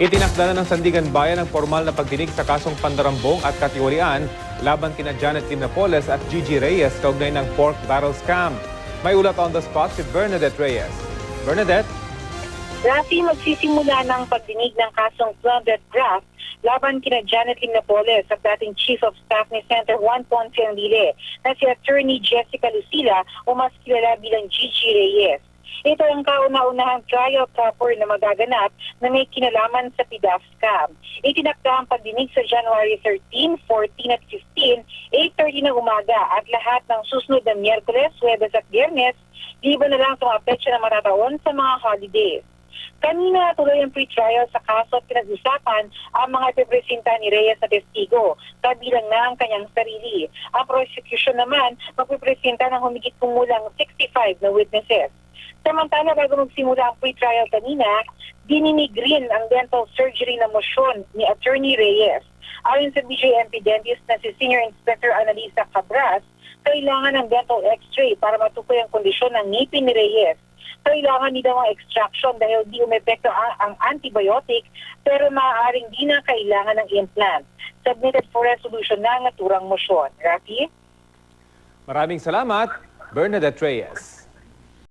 Itinakda na ng Sandigan Bayan ang formal na pagdinig sa kasong pandarambong at katiwalian laban kina Janet Lim Napoles at Gigi Reyes kaugnay ng pork barrel scam. May ulat on the spot si Bernadette Reyes. Bernadette? Rafi, magsisimula ng pagdinig ng kasong plundered graft laban kina Janet Lim Napoles at dating Chief of Staff ni Senator Juan Ponce Enrile na si Attorney Jessica Lucila o mas kilala bilang Gigi Reyes. Ito ang kauna-unahang trial proper na magaganap na may kinalaman sa PDAF scam. Itinakda ang pagdinig sa January 13, 14 at 15, 8:30 ng umaga at lahat ng susunod na Miyerkules, Huwebes at Biyernes, liban na lang sa mga petsa na matataon sa mga holidays. Kanina tuloy ang pre-trial sa kaso at pinag-usapan ang mga ipipresenta ni Reyes na testigo, kabilang na ang kanyang sarili. Ang prosecution naman magpipresenta ng humigit kumulang 65 na witnesses. Samantala, bago magsimula ang pre-trial kanina, dininig rin ang dental surgery na motion ni Attorney Reyes. Ayon sa BJMP dentist na si Senior Inspector Analisa Cabras, kailangan ng dental x-ray para matukoy ang kondisyon ng ngipin ni Reyes. Kailangan nila ang extraction dahil di umepekto ang antibiotic pero maaaring di na kailangan ng implant. Submitted for resolution na ang naturang motion. Rafi? Maraming salamat, Bernadette Reyes.